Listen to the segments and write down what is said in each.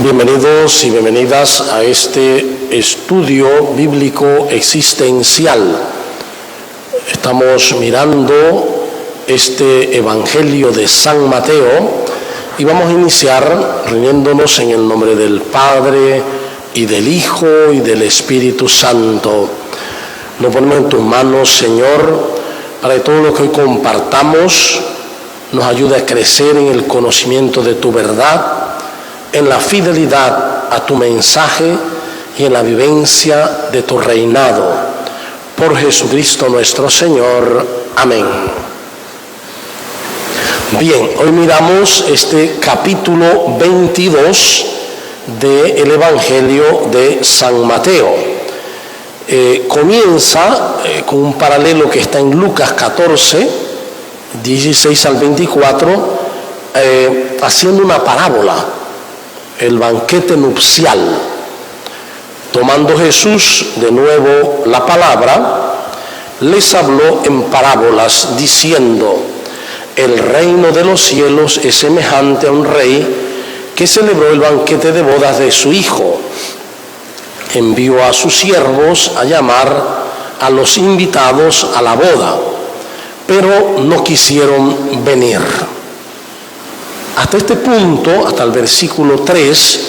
Bienvenidos y bienvenidas a este estudio bíblico existencial. Estamos mirando este Evangelio de San Mateo y vamos a iniciar riéndonos en el nombre del Padre y del Hijo y del Espíritu Santo. Nos ponemos en tus manos, Señor, para que todo lo que hoy compartamos nos ayude a crecer en el conocimiento de tu verdad, en la fidelidad a tu mensaje y en la vivencia de tu reinado. Por Jesucristo nuestro Señor. Amén. Bien, hoy miramos este capítulo 22 del Evangelio de San Mateo. Comienza con un paralelo que está en Lucas 14, 16 al 24, haciendo una parábola, el banquete nupcial. Tomando Jesús de nuevo la palabra, les habló en parábolas, diciendo: el reino de los cielos es semejante a un rey que celebró el banquete de bodas de su hijo. Envió a sus siervos a llamar a los invitados a la boda, pero no quisieron venir. Hasta este punto, hasta el versículo 3,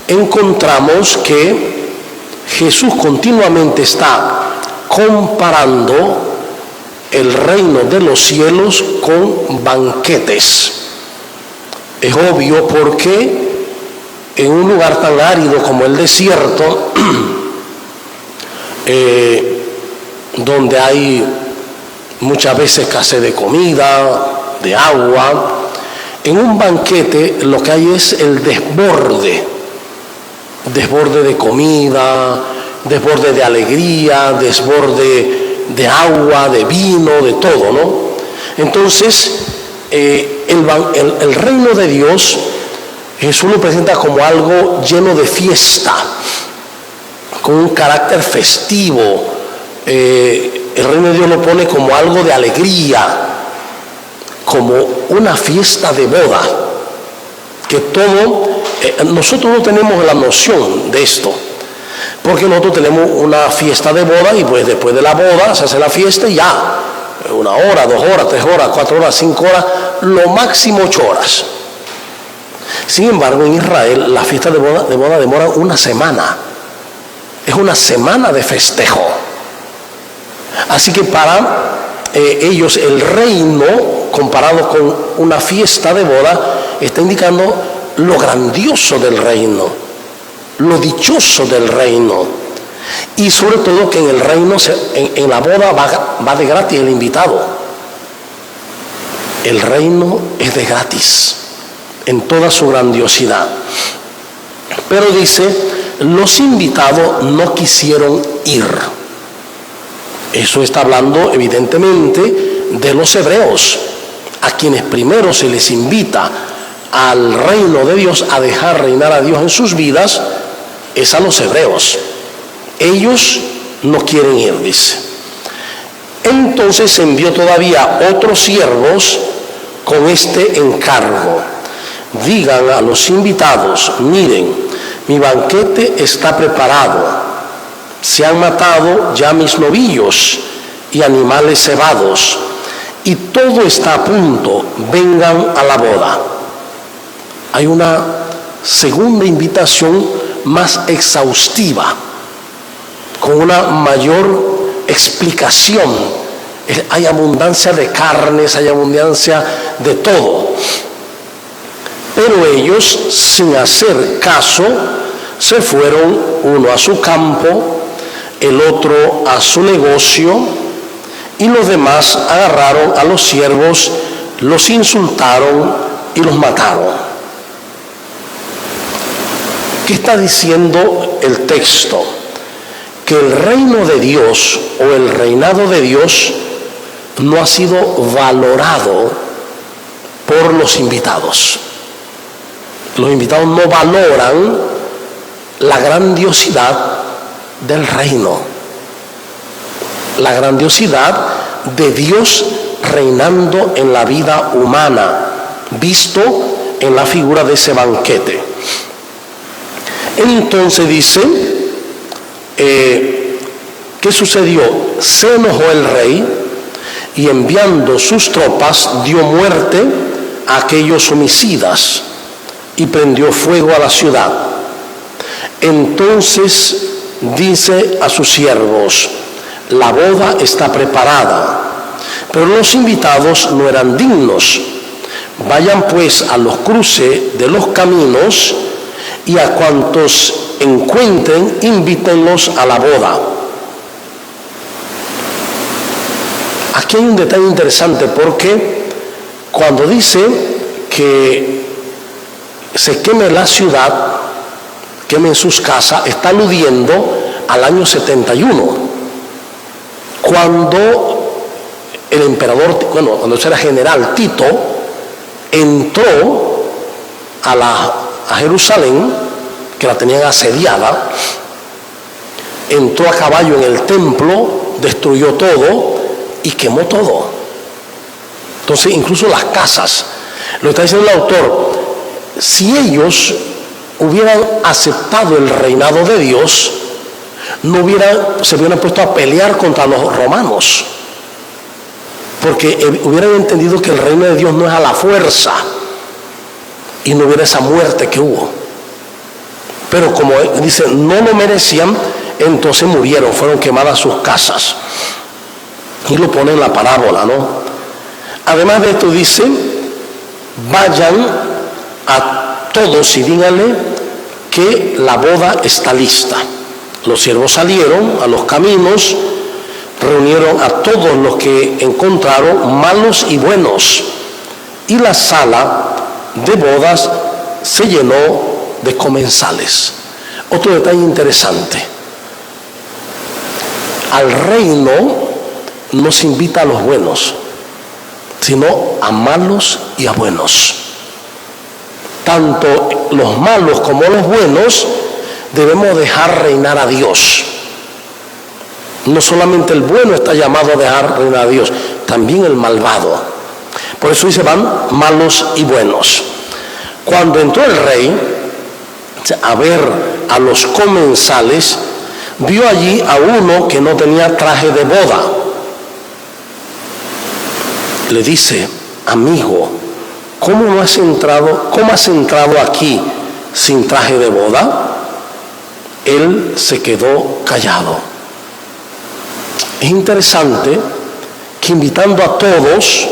encontramos que Jesús continuamente está comparando el reino de los cielos con banquetes. Es obvio porque en un lugar tan árido como el desierto, donde hay muchas veces escasez de comida, de agua, en un banquete lo que hay es el desborde de comida, desborde de alegría, desborde de agua, de vino, de todo, ¿no? Entonces, el reino de Dios, Jesús lo presenta como algo lleno de fiesta, con un carácter festivo. El reino de Dios lo pone como algo de alegría, como una fiesta de boda, que nosotros no tenemos la noción de esto, porque nosotros tenemos una fiesta de boda y pues después de la boda se hace la fiesta y ya, 1 hora, 2 horas, 3 horas, 4 horas, 5 horas, lo máximo 8 horas. Sin embargo, en Israel la fiesta de boda demora una semana, es una semana de festejo. Así que para ellos el reino, comparado con una fiesta de boda, está indicando lo grandioso del reino, lo dichoso del reino, y sobre todo que en el reino, en la boda va de gratis el invitado. El reino es de gratis en toda su grandiosidad. Pero dice, los invitados no quisieron ir. Eso está hablando evidentemente de los hebreos, a quienes primero se les invita al reino de Dios, a dejar reinar a Dios en sus vidas, es a los hebreos. Ellos no quieren ir, dice. Entonces envió todavía otros siervos con este encargo: digan a los invitados, miren, mi banquete está preparado, se han matado ya mis novillos y animales cebados, y todo está a punto, vengan a la boda. Hay una segunda invitación más exhaustiva, con una mayor explicación. Hay abundancia de carnes, hay abundancia de todo. Pero ellos, sin hacer caso, se fueron, uno a su campo, el otro a su negocio, y los demás agarraron a los siervos, los insultaron y los mataron. ¿Qué está diciendo el texto? Que el reino de Dios o el reinado de Dios no ha sido valorado por los invitados. Los invitados no valoran la grandiosidad del reino, la grandiosidad de Dios reinando en la vida humana, visto en la figura de ese banquete. Entonces dice, ¿qué sucedió? Se enojó el rey y enviando sus tropas dio muerte a aquellos homicidas y prendió fuego a la ciudad. Entonces dice a sus siervos: la boda está preparada, pero los invitados no eran dignos. Vayan pues a los cruces de los caminos y a cuantos encuentren, invítenlos a la boda. Aquí hay un detalle interesante, porque cuando dice que se queme la ciudad, quemen sus casas, está aludiendo al año 71, cuando el emperador, cuando era general Tito, entró a Jerusalén, que la tenían asediada, entró a caballo en el templo, destruyó todo y quemó todo. Entonces, incluso las casas. Lo está diciendo el autor: si ellos hubieran aceptado el reinado de Dios, se hubieran puesto a pelear contra los romanos, porque hubieran entendido que el reino de Dios no es a la fuerza, y no hubiera esa muerte que hubo. Pero como dice, no lo merecían, entonces murieron, fueron quemadas sus casas. Y lo pone en la parábola, ¿no? Además de esto dice: vayan a todos y díganle que la boda está lista. Los siervos salieron a los caminos, reunieron a todos los que encontraron, malos y buenos, y la sala de bodas se llenó de comensales. Otro detalle interesante: al reino no se invita a los buenos, sino a malos y a buenos. Tanto los malos como los buenos debemos dejar reinar a Dios. No solamente el bueno está llamado a dejar reinar a Dios, también el malvado. Por eso dice: van malos y buenos. Cuando entró el rey a ver a los comensales, vio allí a uno que no tenía traje de boda. Le dice: amigo, ¿cómo has entrado aquí sin traje de boda? Él se quedó callado. Es interesante que, invitando a todos,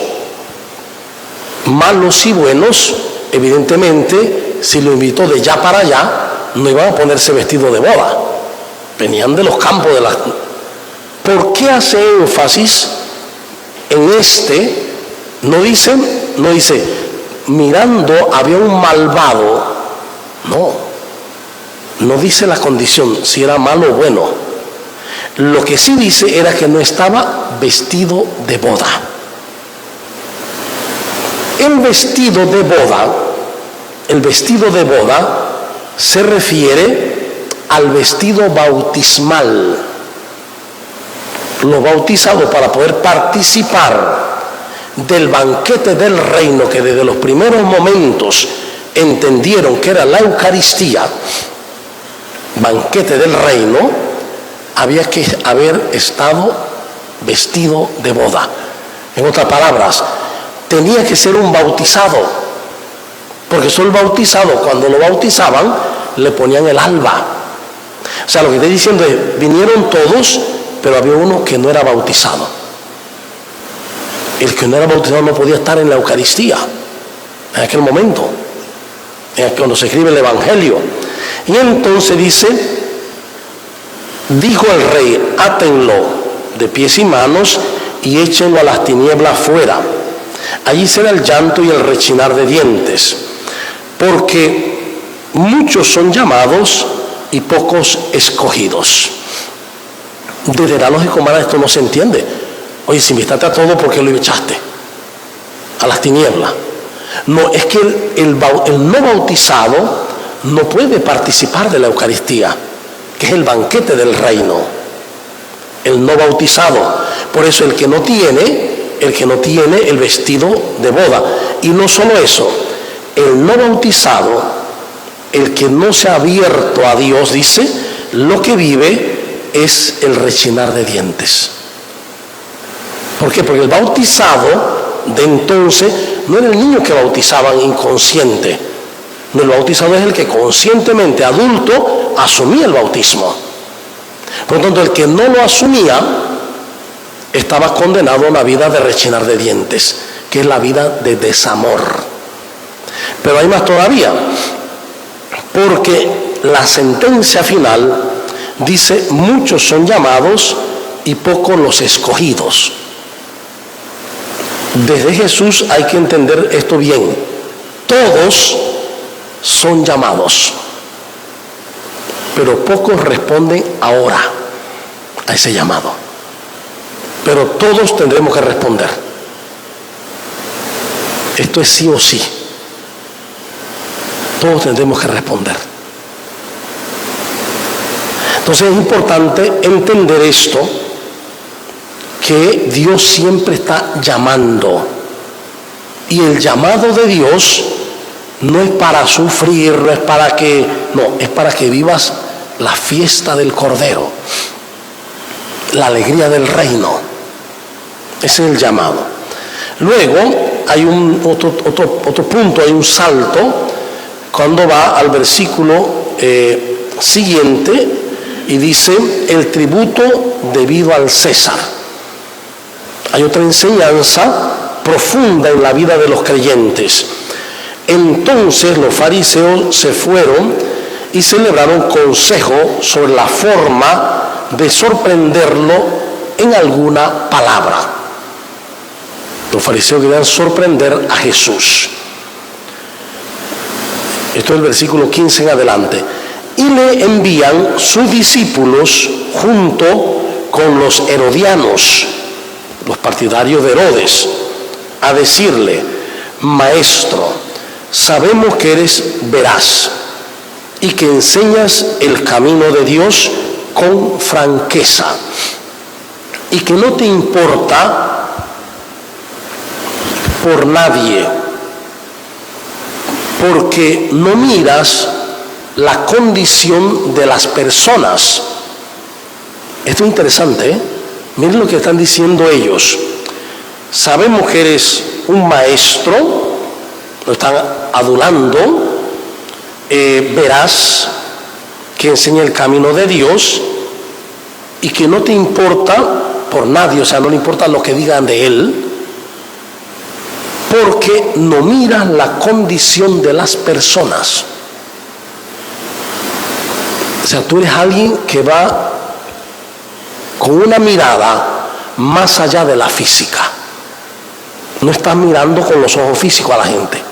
malos y buenos, evidentemente, si lo invitó de allá para allá, no iban a ponerse vestido de boda, venían de los campos de la... ¿Por qué hace énfasis en este? No dice, mirando había un malvado. No dice la condición, si era malo o bueno. Lo que sí dice era que no estaba vestido de boda. El vestido de boda se refiere al vestido bautismal. Los bautizados, para poder participar del banquete del reino, que desde los primeros momentos entendieron que era la Eucaristía, banquete del reino, había que haber estado vestido de boda. En otras palabras, tenía que ser un bautizado, porque solo el bautizado, cuando lo bautizaban, le ponían el alba. O sea, lo que estoy diciendo es: vinieron todos, pero había uno que no era bautizado. El que no era bautizado no podía estar en la Eucaristía en aquel momento, cuando se escribe el Evangelio. Y entonces dice: dijo el rey: átenlo de pies y manos y échenlo a las tinieblas fuera. Allí será el llanto y el rechinar de dientes, porque muchos son llamados y pocos escogidos. Desde la lógica humana esto no se entiende. Oye, si invitaste a todo, ¿por qué lo echaste a las tinieblas? No, es que el no bautizado no puede participar de la Eucaristía, que es el banquete del reino. El no bautizado. Por eso el que no tiene el vestido de boda. Y no solo eso, el no bautizado el que no se ha abierto a Dios, dice, lo que vive es el rechinar de dientes. ¿Por qué? Porque el bautizado de entonces no era el niño que bautizaban inconsciente. No, el bautizado es el que conscientemente, adulto, asumía el bautismo. Por lo tanto, el que no lo asumía estaba condenado a una vida de rechinar de dientes, que es la vida de desamor. Pero hay más todavía, porque la sentencia final dice: muchos son llamados y pocos los escogidos. Desde Jesús hay que entender esto bien. Todos son llamados, pero pocos responden ahora a ese llamado. Pero todos tendremos que responder. Esto es sí o sí. Todos tendremos que responder. Entonces es importante entender esto, que Dios siempre está llamando. Y el llamado de Dios no es para sufrir, no es para que, no, es para que vivas la fiesta del Cordero, la alegría del reino. Ese es el llamado. Luego hay otro punto, hay un salto, cuando va al versículo siguiente y dice: el tributo debido al César. Hay otra enseñanza profunda en la vida de los creyentes. Entonces los fariseos se fueron y celebraron consejo sobre la forma de sorprenderlo en alguna palabra. Los fariseos querían sorprender a Jesús. Esto es el versículo 15 en adelante. Y le envían sus discípulos junto con los herodianos, los partidarios de Herodes, a decirle: Maestro, sabemos que eres veraz y que enseñas el camino de Dios con franqueza, y que no te importa por nadie, porque no miras la condición de las personas. Esto es interesante, ¿eh? Miren lo que están diciendo ellos. Sabemos que eres un maestro, lo están adulando, veraz, que enseña el camino de Dios y que no te importa por nadie, o sea, no le importa lo que digan de él, porque no miras la condición de las personas. O sea, tú eres alguien que va con una mirada más allá de la física. No estás mirando con los ojos físicos a la gente,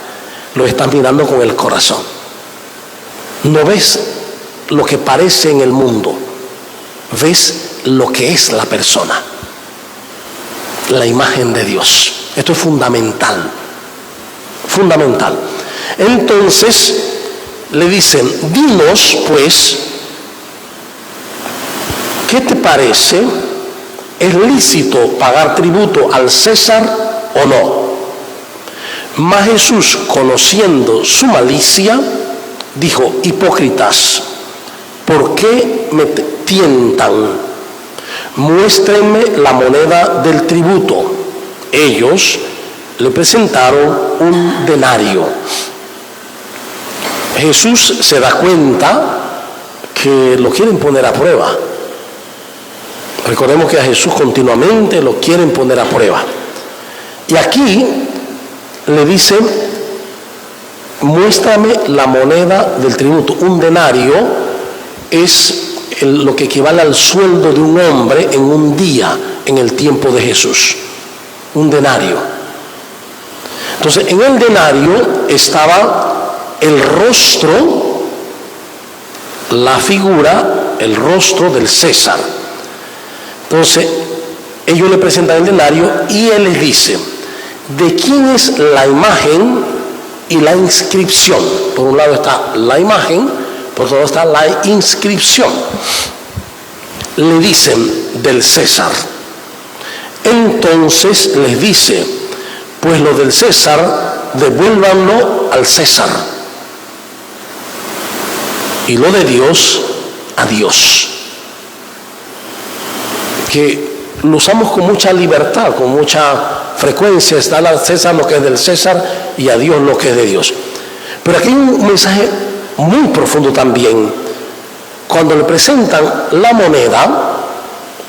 lo estás mirando con el corazón. No ves lo que parece en el mundo, ves lo que es la persona, la imagen de Dios. Esto es fundamental, fundamental. Entonces le dicen: dinos pues, ¿qué te parece? ¿Es lícito pagar tributo al César o no? Mas Jesús, conociendo su malicia, dijo: hipócritas, ¿por qué me tientan? Muéstrenme la moneda del tributo. Ellos le presentaron un denario. Jesús se da cuenta que lo quieren poner a prueba. Recordemos que a Jesús continuamente lo quieren poner a prueba. Y aquí le dice: muéstrame la moneda del tributo. Un denario es lo que equivale al sueldo de un hombre en un día en el tiempo de Jesús. Un denario. Entonces, en el denario estaba el rostro, la figura, el rostro del César. Entonces, ellos le presentan el denario y él les dice: ¿de quién es la imagen y la inscripción? Por un lado está la imagen, por otro lado está la inscripción. Le dicen: del César. Entonces les dice: pues lo del César, devuélvanlo al César, y lo de Dios a Dios. Que lo usamos con mucha libertad, con mucha frecuencia. Está al César lo que es del César y a Dios lo que es de Dios. Pero aquí hay un mensaje muy profundo también. Cuando le presentan la moneda,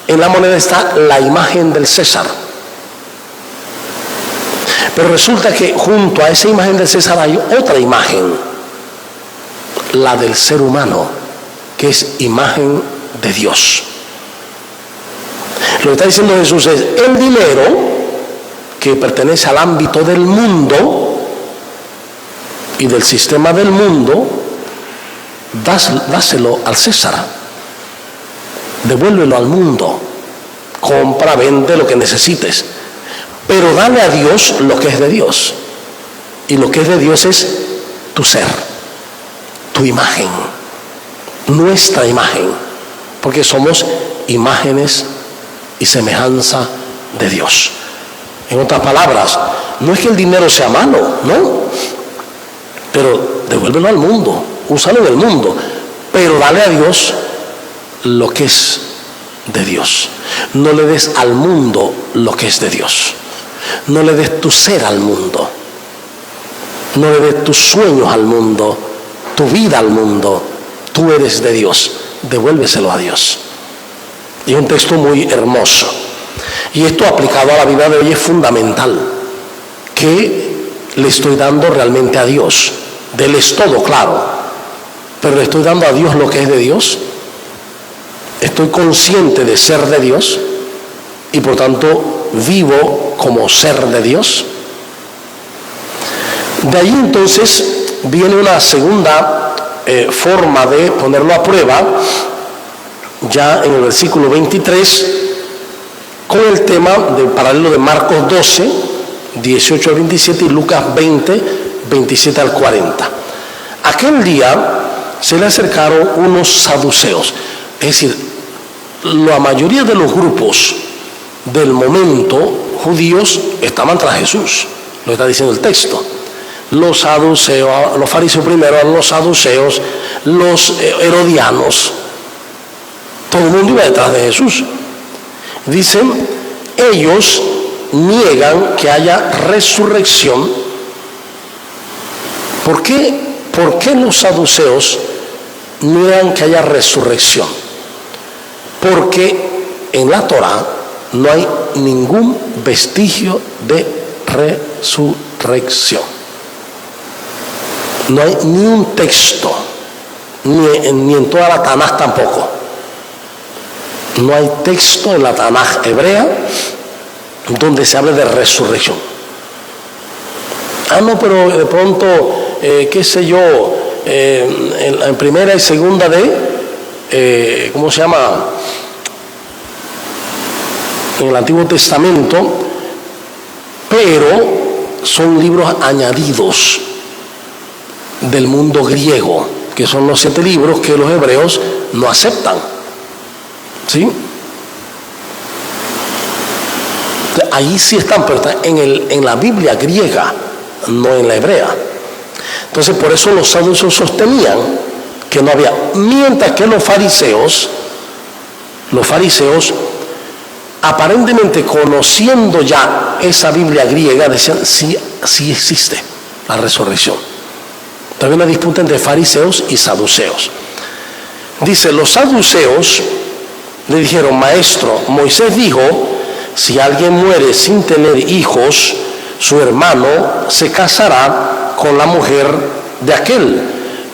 en la moneda está la imagen del César. Pero resulta que junto a esa imagen del César hay otra imagen, la del ser humano, que es imagen de Dios. Lo que está diciendo Jesús es: el dinero que pertenece al ámbito del mundo y del sistema del mundo, dáselo al César, devuélvelo al mundo, compra, vende lo que necesites, pero dale a Dios lo que es de Dios. Y lo que es de Dios es tu ser, tu imagen, nuestra imagen, porque somos imágenes y semejanza de Dios. En otras palabras, no es que el dinero sea malo, no, pero devuélvelo al mundo, úsalo en el mundo, pero dale a Dios lo que es de Dios. No le des al mundo lo que es de Dios. No le des tu ser al mundo. No le des tus sueños al mundo, tu vida al mundo. Tú eres de Dios, devuélveselo a Dios. Y es un texto muy hermoso. Y esto aplicado a la vida de hoy es fundamental. ¿Qué le estoy dando realmente a Dios? De Él es todo, claro. Pero le estoy dando a Dios lo que es de Dios. Estoy consciente de ser de Dios y por tanto vivo como ser de Dios. De ahí entonces viene una segunda forma de ponerlo a prueba, ya en el versículo 23, con el tema del paralelo de Marcos 12, 18 al 27 y Lucas 20, 27 al 40. Aquel día se le acercaron unos saduceos, es decir, la mayoría de los grupos del momento judíos estaban tras Jesús, lo está diciendo el texto. Los saduceos, los fariseos primero, los saduceos, los herodianos, todo el mundo iba detrás de Jesús. Dicen, ellos niegan que haya resurrección. ¿Por qué los saduceos niegan que haya resurrección? Porque en la Torá no hay ningún vestigio de resurrección. No hay ni un texto, ni en toda la Tanaj tampoco. No hay texto en la Tanaj hebrea donde se hable de resurrección. No, pero de pronto, qué sé yo, en primera y segunda de, ¿cómo se llama? En el Antiguo Testamento, pero son libros añadidos del mundo griego, que son los 7 libros que los hebreos no aceptan. ¿Sí? Ahí sí están, pero están en la Biblia griega, no en la hebrea. Entonces, por eso los saduceos sostenían que no había, mientras que los fariseos, aparentemente conociendo ya esa Biblia griega, decían, sí existe la resurrección. También una disputa entre fariseos y saduceos. Dice, los saduceos le dijeron, maestro, Moisés dijo, si alguien muere sin tener hijos, su hermano se casará con la mujer de aquel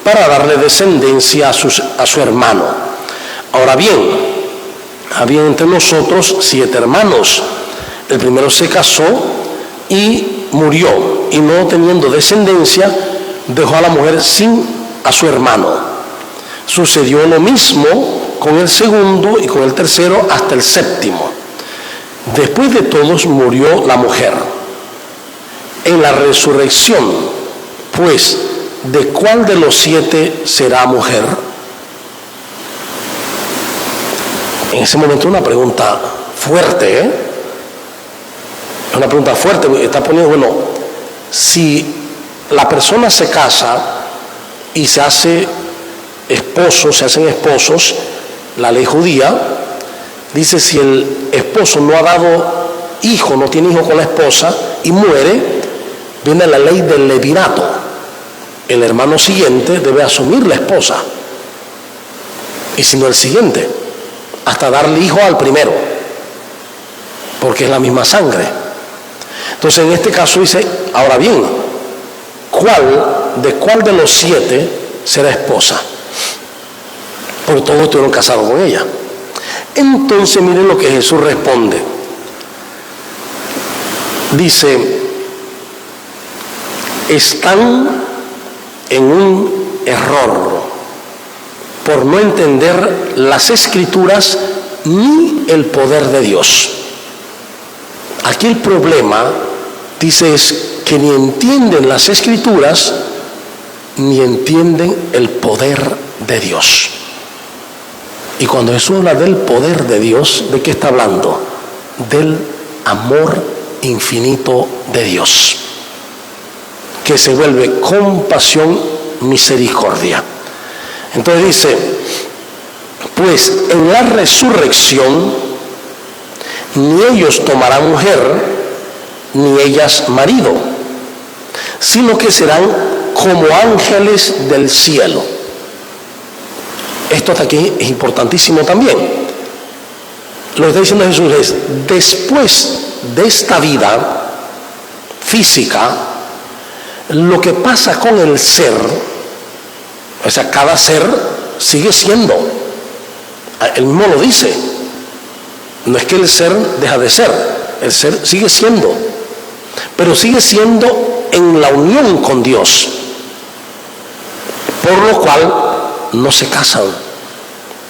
para darle descendencia a su hermano. Ahora bien, había entre nosotros 7 hermanos. El primero se casó y murió, y no teniendo descendencia, dejó a la mujer sin a su hermano. Sucedió lo mismo con el segundo y con el tercero hasta el 7º. Después de todos murió la mujer. En la resurrección, pues, ¿de cuál de los 7 será mujer? En ese momento una pregunta fuerte, ¿eh? Una pregunta fuerte, está poniendo, bueno, si la persona se casa y se hace esposos se hacen esposos, la ley judía dice, si el esposo no ha dado hijo, no tiene hijo con la esposa y muere, viene la ley del levirato. El hermano siguiente debe asumir la esposa, y si no el siguiente, hasta darle hijo al primero, porque es la misma sangre. Entonces en este caso dice, ahora bien, ¿de cuál de los 7 será esposa? Porque todos estuvieron casados con ella. Entonces miren lo que Jesús responde. Dice, están en un error por no entender las Escrituras ni el poder de Dios. Aquí el problema, dice, es que ni entienden las Escrituras ni entienden el poder de Dios. Y cuando Jesús habla del poder de Dios, ¿de qué está hablando? Del amor infinito de Dios, que se vuelve compasión, misericordia. Entonces dice, pues en la resurrección ni ellos tomarán mujer, ni ellas marido, sino que serán como ángeles del cielo. Esto hasta aquí es importantísimo también. Lo que está diciendo Jesús es, después de esta vida física, lo que pasa con el ser, o sea, cada ser sigue siendo, él mismo lo dice, no es que el ser deja de ser, el ser sigue siendo, pero sigue siendo en la unión con Dios, por lo cual no se casan.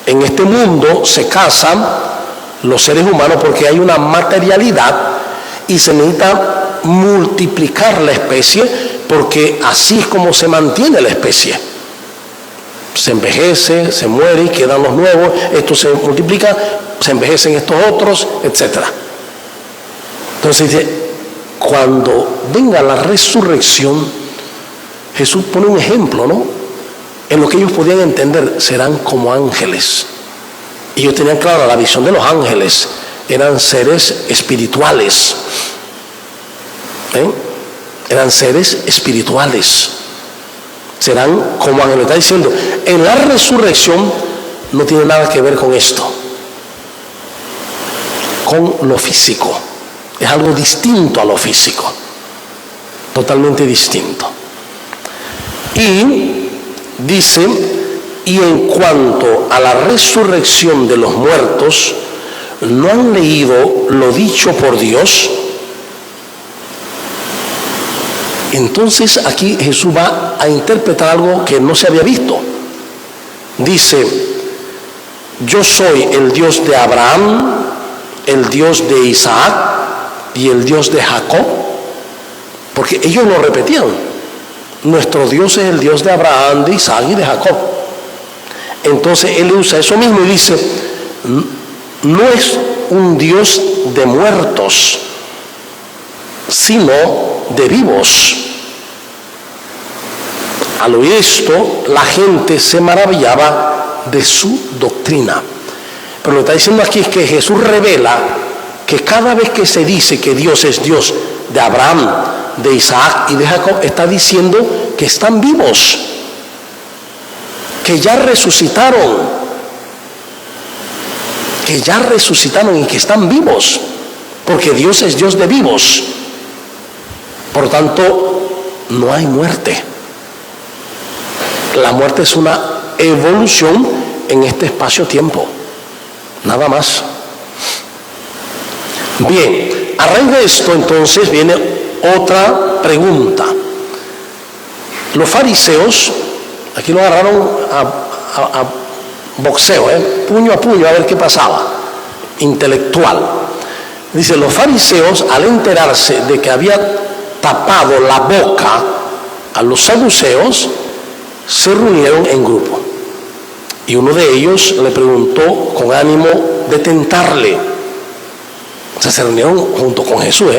En este mundo se casan los seres humanos porque hay una materialidad y se necesita multiplicar la especie, porque así es como se mantiene la especie. Se envejece, se muere y quedan los nuevos, esto se multiplica, se envejecen estos otros, etc. Entonces dice, cuando venga la resurrección, Jesús pone un ejemplo, ¿no? En lo que ellos podían entender, serán como ángeles. Y ellos tenían clara la visión de los ángeles, eran seres espirituales. Eran seres espirituales. Serán como ángeles. Está diciendo, en la resurrección no tiene nada que ver con esto, con lo físico. Es algo distinto a lo físico, totalmente distinto. Y dice, y en cuanto a la resurrección de los muertos, ¿no han leído lo dicho por Dios? Entonces aquí Jesús va a interpretar algo que no se había visto. Dice, yo soy el Dios de Abraham, el Dios de Isaac y el Dios de Jacob, porque ellos lo repetían. Nuestro Dios es el Dios de Abraham, de Isaac y de Jacob. Entonces él usa eso mismo y dice, no es un Dios de muertos, sino de vivos. Al oír esto, la gente se maravillaba de su doctrina. Pero lo que está diciendo aquí es que Jesús revela que cada vez que se dice que Dios es Dios de Abraham, de Isaac y de Jacob, está diciendo que están vivos, que ya resucitaron y que están vivos, porque Dios es Dios de vivos. Por tanto, no hay muerte. La muerte es una evolución en este espacio-tiempo, nada más. Bien, a raíz de esto entonces viene otra pregunta. Los fariseos, aquí lo agarraron a boxeo, puño a puño, a ver qué pasaba, intelectual. Dice, los fariseos, al enterarse de que había tapado la boca a los saduceos, se reunieron en grupo. Y uno de ellos le preguntó con ánimo de tentarle. O sea, se reunieron junto con Jesús,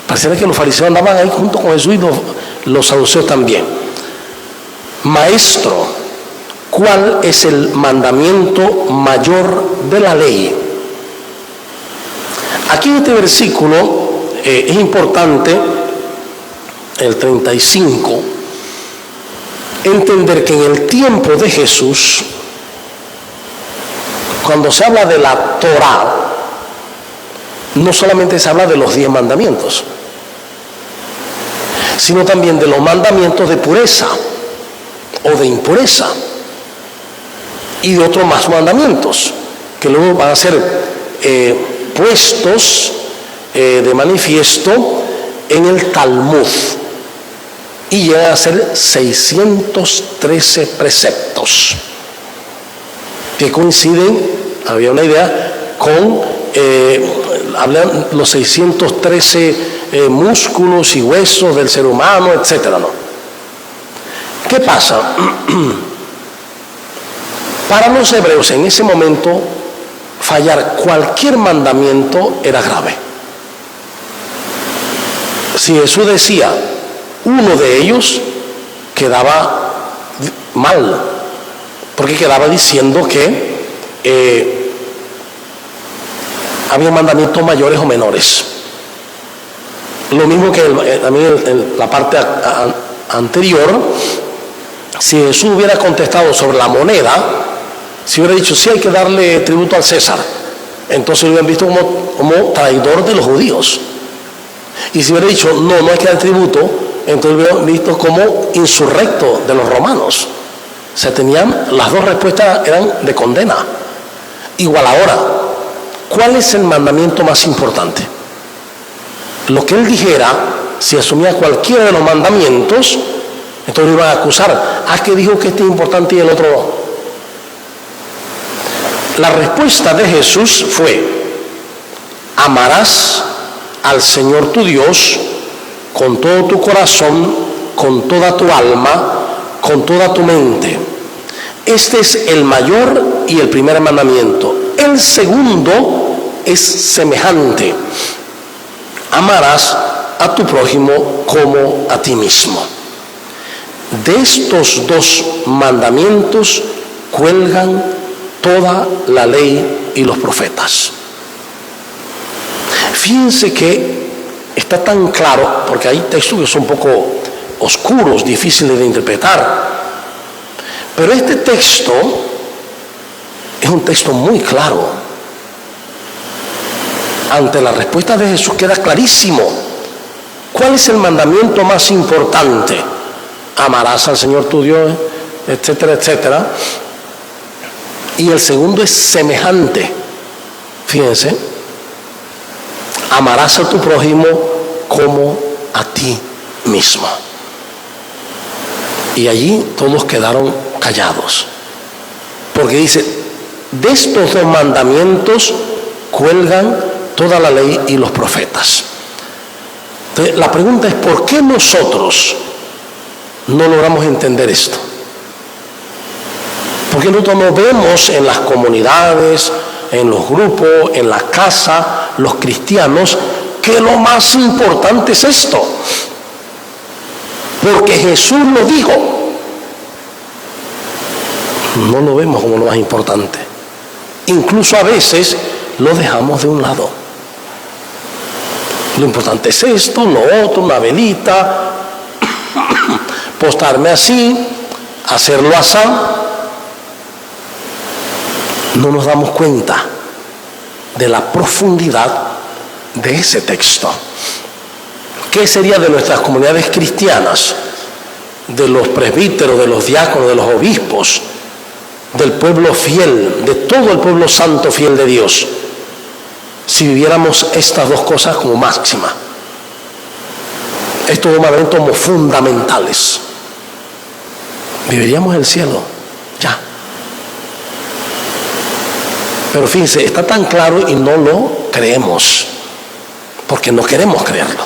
Pareciera que los fariseos andaban ahí junto con Jesús y los saduceos también. Maestro, ¿cuál es el mandamiento mayor de la ley? Aquí en este versículo es importante, el 35, entender que en el tiempo de Jesús, cuando se habla de la Torá, no solamente se habla de los 10 mandamientos, sino también de los mandamientos de pureza o de impureza y de otros más mandamientos que luego van a ser puestos de manifiesto en el Talmud y llegan a ser 613 preceptos que coinciden, había una idea, con hablan los 613 músculos y huesos del ser humano, etcétera, ¿no? ¿Qué pasa? Para los hebreos en ese momento, fallar cualquier mandamiento era grave. Si Jesús decía uno de ellos, quedaba mal, porque quedaba diciendo que había mandamientos mayores o menores. Lo mismo que también en la parte anterior, si Jesús hubiera contestado sobre la moneda, si hubiera dicho sí hay que darle tributo al César, entonces lo hubieran visto como traidor de los judíos. Y si hubiera dicho no hay que dar tributo, entonces lo hubieran visto como insurrecto de los romanos. O sea, las dos respuestas eran de condena. Igual ahora, ¿cuál es el mandamiento más importante? Lo que él dijera, si asumía cualquiera de los mandamientos, entonces lo iban a acusar. Que dijo que este es importante y el otro no. La respuesta de Jesús fue: amarás al Señor tu Dios con todo tu corazón, con toda tu alma, con toda tu mente. Este es el mayor y el primer mandamiento. El segundo es semejante: amarás a tu prójimo como a ti mismo. De estos dos mandamientos cuelgan toda la ley y los profetas. Fíjense que está tan claro, porque hay textos que son un poco oscuros, difíciles de interpretar, pero este texto es un texto muy claro. Ante la respuesta de Jesús queda clarísimo. ¿Cuál es el mandamiento más importante? Amarás al Señor tu Dios, etcétera, etcétera. Y el segundo es semejante. Fíjense: amarás a tu prójimo como a ti mismo. Y allí todos quedaron callados, porque dice: de estos dos mandamientos cuelgan toda la ley y los profetas. Entonces, la pregunta es: ¿por qué nosotros no logramos entender esto? Porque nosotros no vemos en las comunidades, en los grupos, en la casa, los cristianos, que lo más importante es esto. Porque Jesús lo dijo. No lo vemos como lo más importante. Incluso a veces lo dejamos de un lado. Lo importante es esto, lo otro, una velita, postarme así, hacerlo así. No nos damos cuenta de la profundidad de ese texto. ¿Qué sería de nuestras comunidades cristianas, de los presbíteros, de los diáconos, de los obispos, del pueblo fiel, de todo el pueblo santo fiel de Dios, si viviéramos estas dos cosas como máxima? Estos dos mandamientos como fundamentales. Viviríamos el cielo, ya. Pero fíjense, está tan claro y no lo creemos, porque no queremos creerlo.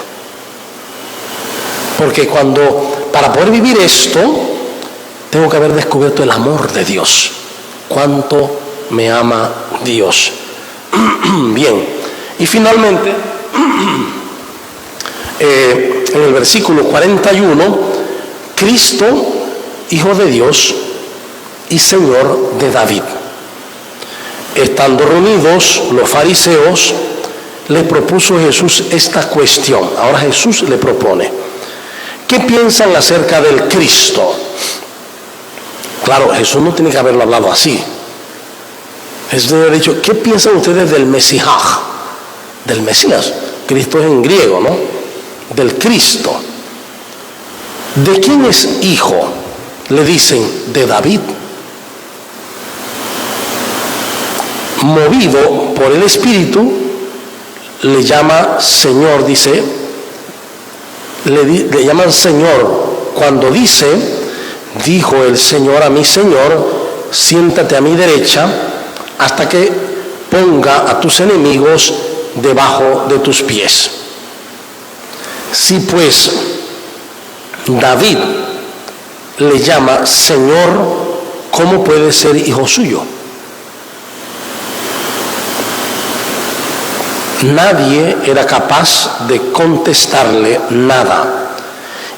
Porque para poder vivir esto, tengo que haber descubierto el amor de Dios. Cuánto me ama Dios. Bien, y finalmente, en el versículo 41, Cristo, Hijo de Dios, y Señor de David. Estando reunidos los fariseos, le propuso Jesús esta cuestión. Ahora Jesús le propone: ¿qué piensan acerca del Cristo? Claro, Jesús no tiene que haberlo hablado así. Jesús le ha dicho: ¿qué piensan ustedes del Mesías? Del Mesías. Cristo es en griego, ¿no? Del Cristo. ¿De quién es hijo? Le dicen: de David. Movido por el Espíritu, le llama Señor, dice, le llaman Señor cuando dice: dijo el Señor a mi Señor, siéntate a mi derecha hasta que ponga a tus enemigos debajo de tus pies. Si pues David le llama Señor, ¿cómo puede ser hijo suyo? Nadie era capaz de contestarle nada.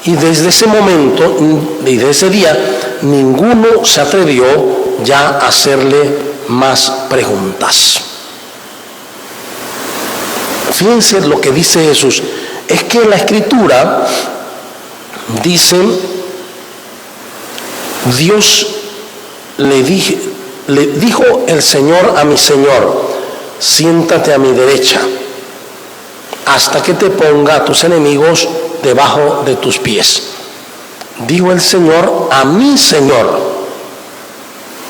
Y desde ese momento y desde ese día, ninguno se atrevió ya a hacerle más preguntas. Fíjense lo que dice Jesús. Es que en la Escritura dice: Dios le dijo el Señor a mi Señor: siéntate a mi derecha hasta que te ponga a tus enemigos debajo de tus pies. Dijo el Señor a mi Señor.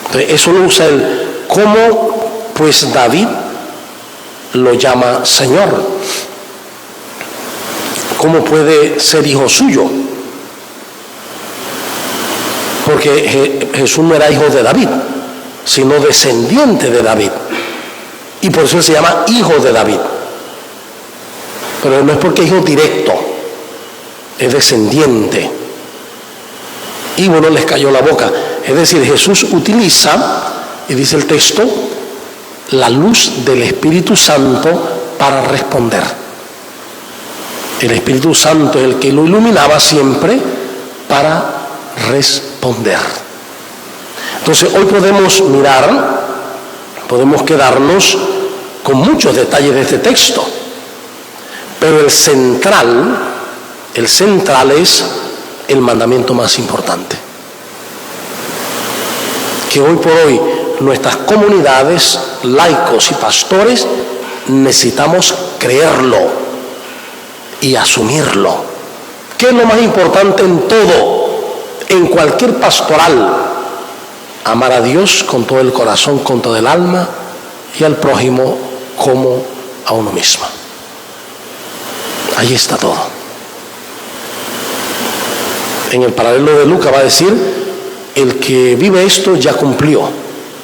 Entonces, eso lo usa él. ¿Cómo pues David lo llama Señor? ¿Cómo puede ser hijo suyo? Porque Jesús no era hijo de David, sino descendiente de David. Y por eso él se llama hijo de David. Pero no es porque es hijo directo, es descendiente. Y bueno, les cayó la boca. Es decir, Jesús utiliza, y dice el texto, la luz del Espíritu Santo para responder. El Espíritu Santo es el que lo iluminaba siempre para responder. Entonces hoy podemos mirar, podemos quedarnos con muchos detalles de este texto, pero el central es el mandamiento más importante, que hoy por hoy nuestras comunidades, laicos y pastores, necesitamos creerlo y asumirlo. ¿Qué es lo más importante en todo? En cualquier pastoral: amar a Dios con todo el corazón, con todo el alma, y al prójimo como a uno mismo. Ahí está todo. En el paralelo de Lucas va a decir: el que vive esto ya cumplió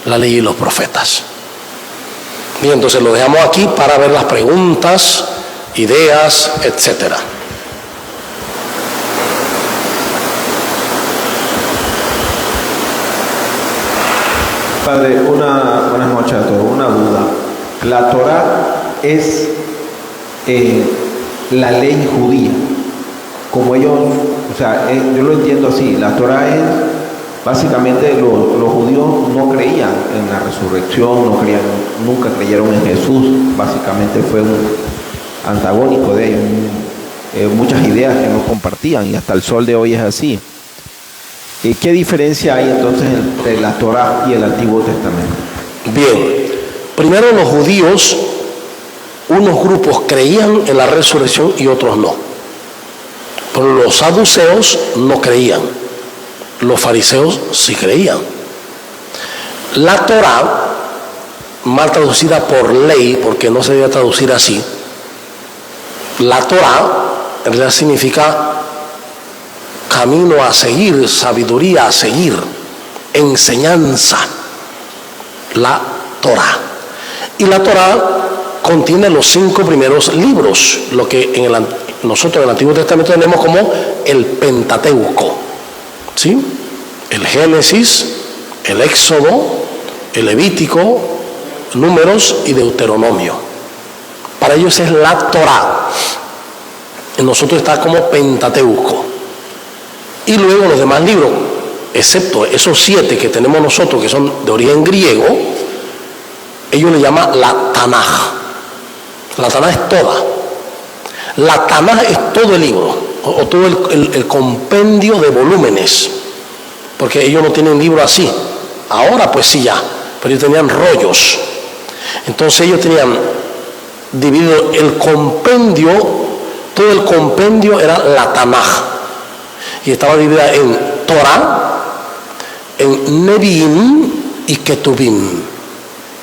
la ley y los profetas. Bien, entonces lo dejamos aquí para ver las preguntas, ideas, etcétera. Padre, buenas noches a todos. Una duda. La Torá es la ley judía. Como ellos, yo lo entiendo así. La Torá es, básicamente, los judíos no creían en la resurrección, nunca creyeron en Jesús. Básicamente fue un antagónico de ellos. Muchas ideas que no compartían, y hasta el sol de hoy es así. ¿Qué diferencia hay entonces entre la Torá y el Antiguo Testamento? Bien, primero los judíos, unos grupos creían en la resurrección y otros no. Pero los saduceos no creían, los fariseos sí creían. La Torá, mal traducida por ley, porque no se debe traducir así, la Torá en realidad significa camino a seguir, sabiduría a seguir, enseñanza. La Torá. Y la Torá contiene los 5 primeros libros, lo que nosotros en el Antiguo Testamento tenemos como el Pentateuco, ¿sí? El Génesis, el Éxodo, el Levítico, Números y Deuteronomio. Para ellos es la Torá. En nosotros está como Pentateuco. Y luego los demás libros, excepto esos 7 que tenemos nosotros, que son de origen griego, ellos le llaman la Tanaj. La Tanaj es toda. La Tanaj es todo el libro, o todo el compendio de volúmenes, porque ellos no tienen libro así. Ahora pues sí ya, pero ellos tenían rollos. Entonces ellos tenían dividido el compendio, todo el compendio era la Tanaj, y estaba dividida en Torah, en Nevi'im y Ketuvim.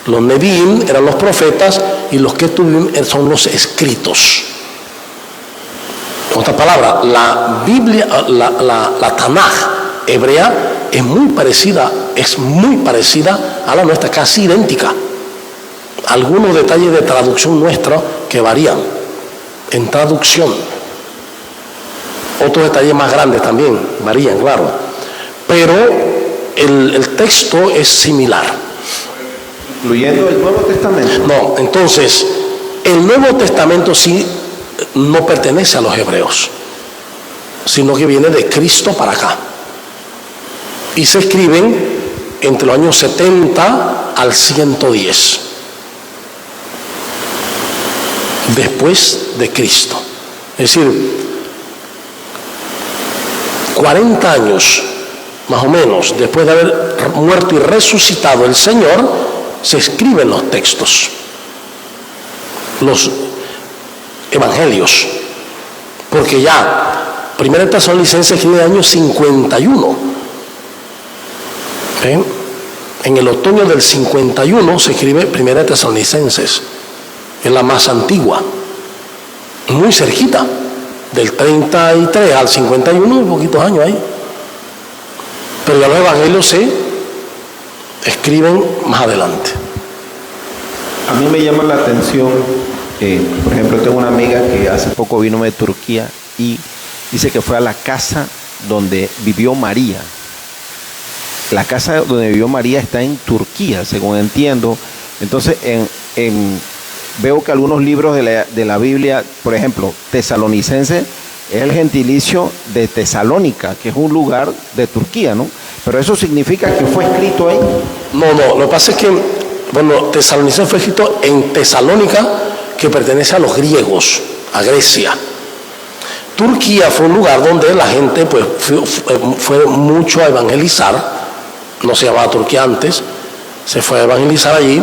Los Nevi'im eran los profetas y los Ketuvim son los escritos. En otras palabras, la Biblia, la Tanaj hebrea es muy parecida a la nuestra, casi idéntica. Algunos detalles de traducción nuestra que varían en traducción. Otros detalles más grandes también varían, claro. Pero el texto es similar. ¿Incluyendo el Nuevo Testamento? No, entonces, el Nuevo Testamento sí no pertenece a los hebreos, sino que viene de Cristo para acá. Y se escriben entre los años 70 al 110. Después de Cristo. Es decir, 40 años más o menos después de haber muerto y resucitado el Señor, se escriben los textos, los evangelios, porque ya Primera Tesalonicenses se escribe en el año 51. ¿Eh? En el otoño del 51 se escribe Primera Tesalonicenses, es la más antigua, muy cerquita, del 33 al 51, poquitos años ahí. Pero ya los evangelios se escriben más adelante. A mí me llama la atención, por ejemplo, tengo una amiga que hace poco vino de Turquía y dice que fue a la casa donde vivió María. La casa donde vivió María está en Turquía, según entiendo. Entonces, veo que algunos libros de la Biblia, por ejemplo, Tesalonicense, es el gentilicio de Tesalónica, que es un lugar de Turquía, ¿no? Pero eso significa que fue escrito ahí. No, lo que pasa es que, Tesalonicense fue escrito en Tesalónica, que pertenece a los griegos, a Grecia. Turquía fue un lugar donde la gente pues fue mucho a evangelizar. No se llamaba Turquía antes, se fue a evangelizar allí.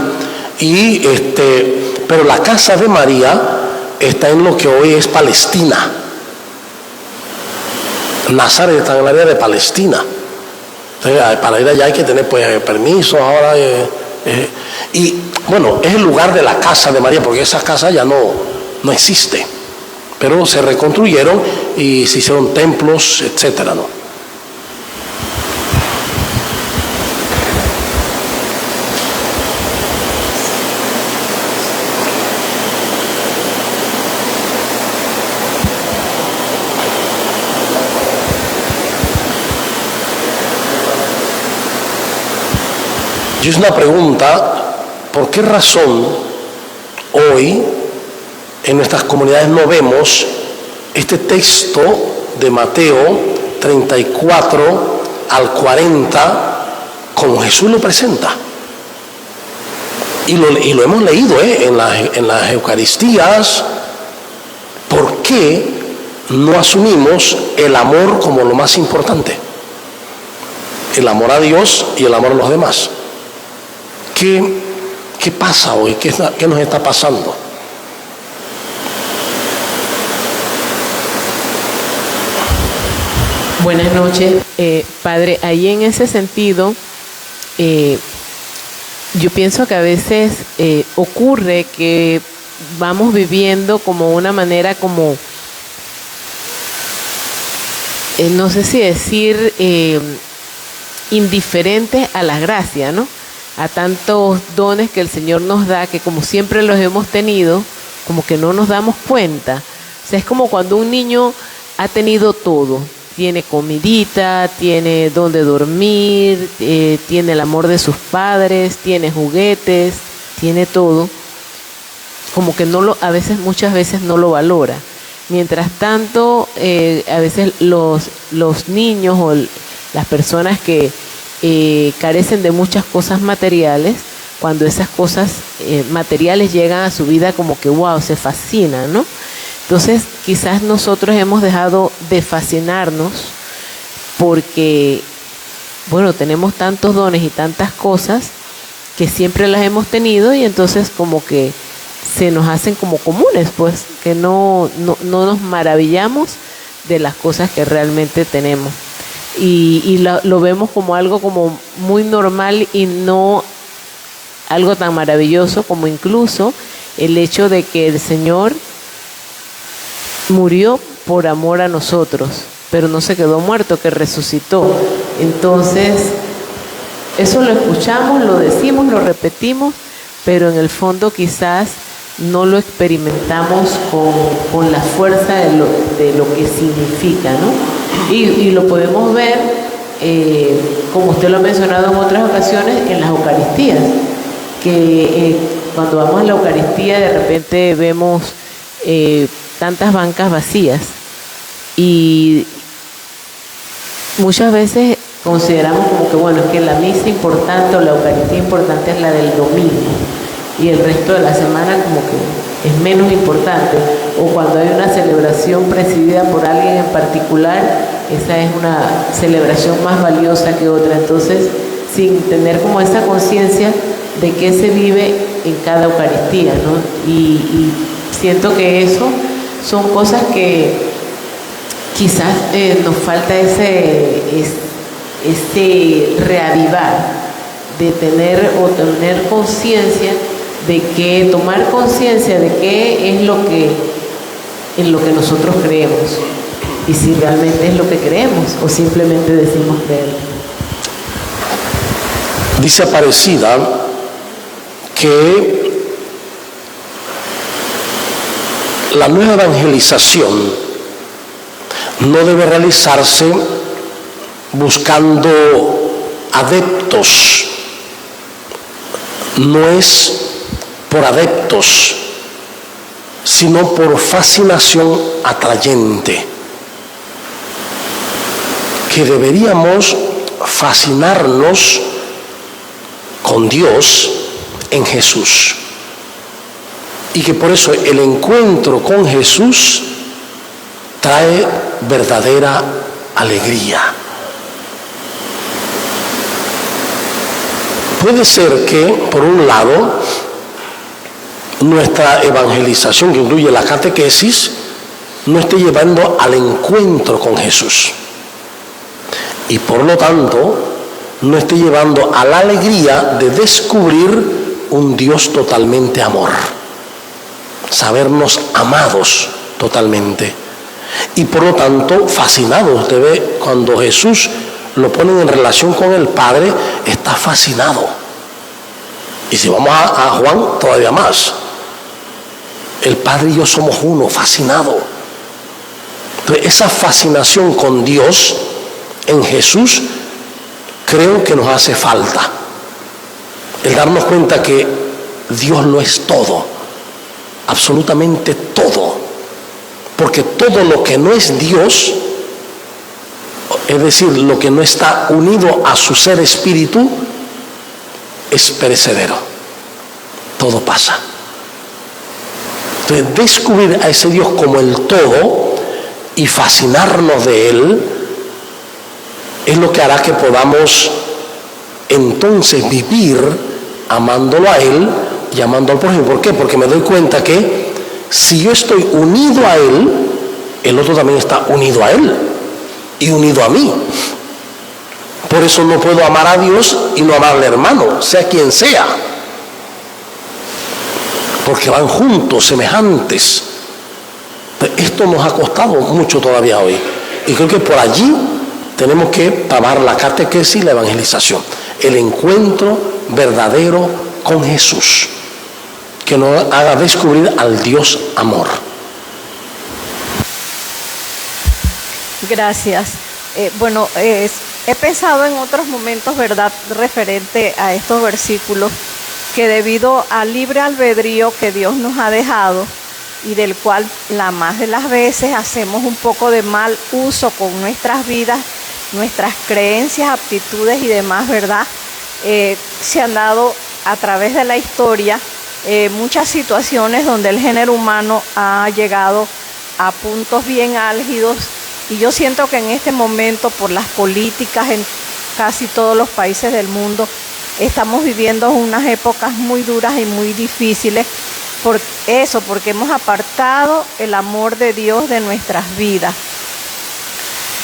Pero la casa de María está en lo que hoy es Palestina. Nazaret está en el área de Palestina. Entonces, para ir allá hay que tener pues permiso ahora. Y bueno, es el lugar de la casa de María, porque esa casa ya no existe. Pero se reconstruyeron y se hicieron templos, etcétera, ¿no? Y es una pregunta, ¿por qué razón hoy en nuestras comunidades no vemos este texto de Mateo 34 al 40 como Jesús lo presenta? Y lo hemos leído en las Eucaristías. ¿Por qué no asumimos el amor como lo más importante? El amor a Dios y el amor a los demás. ¿Qué pasa hoy? ¿Qué nos está pasando? Buenas noches, padre. Ahí en ese sentido, yo pienso que a veces ocurre que vamos viviendo como una manera como, no sé si decir, indiferente a la gracia, ¿no? A tantos dones que el Señor nos da, que como siempre los hemos tenido, como que no nos damos cuenta. O sea, es como cuando un niño ha tenido todo. Tiene comidita, tiene donde dormir, tiene el amor de sus padres, tiene juguetes, tiene todo. Como que muchas veces no lo valora. Mientras tanto, a veces los niños Las personas que carecen de muchas cosas materiales, cuando esas cosas materiales llegan a su vida, como que wow, se fascina, ¿no? Entonces quizás nosotros hemos dejado de fascinarnos porque, bueno, tenemos tantos dones y tantas cosas que siempre las hemos tenido, y entonces como que se nos hacen como comunes, pues, que no nos maravillamos de las cosas que realmente tenemos. Y lo vemos como algo como muy normal y no algo tan maravilloso como incluso el hecho de que el Señor murió por amor a nosotros, pero no se quedó muerto, que resucitó. Entonces, eso lo escuchamos, lo decimos, lo repetimos, pero en el fondo quizás no lo experimentamos con la fuerza de lo que significa, ¿no? Y lo podemos ver, como usted lo ha mencionado en otras ocasiones, en las Eucaristías, que cuando vamos a la Eucaristía de repente vemos tantas bancas vacías, y muchas veces consideramos como que, bueno, es que la misa importante o la Eucaristía importante es la del domingo, y el resto de la semana como que es menos importante, o cuando hay una celebración presidida por alguien en particular, esa es una celebración más valiosa que otra. Entonces, sin tener como esa conciencia de qué se vive en cada Eucaristía, ¿no? Y siento que eso son cosas que quizás nos falta ese reavivar, de tener conciencia de que, tomar conciencia de qué es en lo que nosotros creemos, y si realmente es lo que creemos o simplemente decimos creer. Dice Aparecida que la nueva evangelización no debe realizarse buscando adeptos, no es por adeptos, sino por fascinación atrayente, que deberíamos fascinarnos con Dios en Jesús, y que por eso el encuentro con Jesús trae verdadera alegría. Puede ser que, por un lado, nuestra evangelización, que incluye la catequesis, no esté llevando al encuentro con Jesús, y por lo tanto no esté llevando a la alegría de descubrir un Dios totalmente amor, sabernos amados totalmente, y por lo tanto fascinados. Usted ve cuando Jesús lo ponen en relación con el Padre, está fascinado. Y si vamos a Juan, todavía más. El Padre y yo somos uno, fascinado. Entonces, esa fascinación con Dios en Jesús, creo que nos hace falta. El darnos cuenta que Dios lo es todo, absolutamente todo. Porque todo lo que no es Dios, es decir, lo que no está unido a su ser espíritu, es perecedero. Todo pasa. Entonces, descubrir a ese Dios como el todo y fascinarnos de Él es lo que hará que podamos entonces vivir amándolo a Él y amando al prójimo. ¿Por qué? Porque me doy cuenta que si yo estoy unido a Él, el otro también está unido a Él y unido a mí. Por eso no puedo amar a Dios y no amar al hermano, sea quien sea, porque van juntos, semejantes. Esto nos ha costado mucho todavía hoy, y creo que por allí tenemos que tomar la catequesis y la evangelización, el encuentro verdadero con Jesús, que nos haga descubrir al Dios amor. Gracias. He pensado en otros momentos, ¿verdad?, referente a estos versículos, que debido al libre albedrío que Dios nos ha dejado y del cual la más de las veces hacemos un poco de mal uso con nuestras vidas, nuestras creencias, aptitudes y demás, ¿verdad? Se han dado a través de la historia muchas situaciones donde el género humano ha llegado a puntos bien álgidos, y yo siento que en este momento, por las políticas en casi todos los países del mundo, estamos viviendo unas épocas muy duras y muy difíciles porque hemos apartado el amor de Dios de nuestras vidas.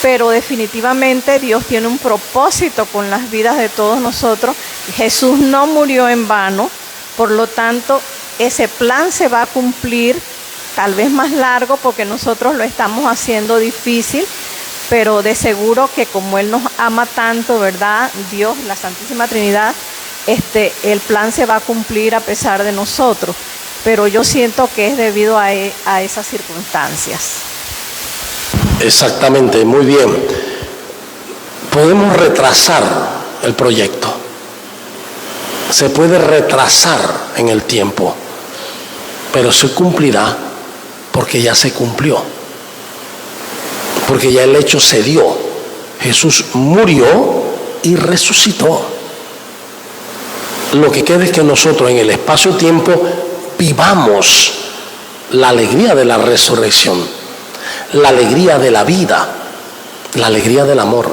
Pero definitivamente Dios tiene un propósito con las vidas de todos nosotros. Jesús no murió en vano, por lo tanto, ese plan se va a cumplir, tal vez más largo porque nosotros lo estamos haciendo difícil, pero de seguro que como Él nos ama tanto, ¿verdad? Dios, la Santísima Trinidad, el plan se va a cumplir a pesar de nosotros. Pero yo siento que es debido a esas circunstancias. Exactamente, muy bien. Podemos retrasar el proyecto. Se puede retrasar en el tiempo, pero se cumplirá porque ya se cumplió. Porque ya el hecho se dio. Jesús murió y resucitó. Lo que queda es que nosotros en el espacio-tiempo vivamos la alegría de la resurrección, la alegría de la vida, la alegría del amor.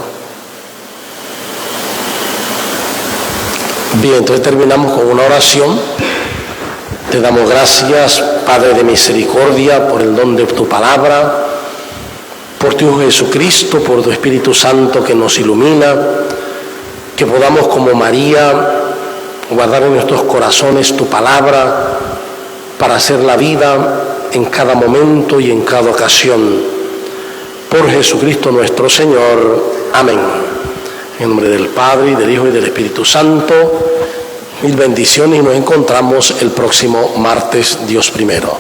Bien, entonces terminamos con una oración. Te damos gracias, Padre de misericordia, por el don de tu palabra, por tu Hijo Jesucristo, por tu Espíritu Santo que nos ilumina, que podamos como María guardar en nuestros corazones tu palabra para hacer la vida en cada momento y en cada ocasión. Por Jesucristo nuestro Señor. Amén. En nombre del Padre, y del Hijo, y del Espíritu Santo. Mil bendiciones, y nos encontramos el próximo martes, Dios primero.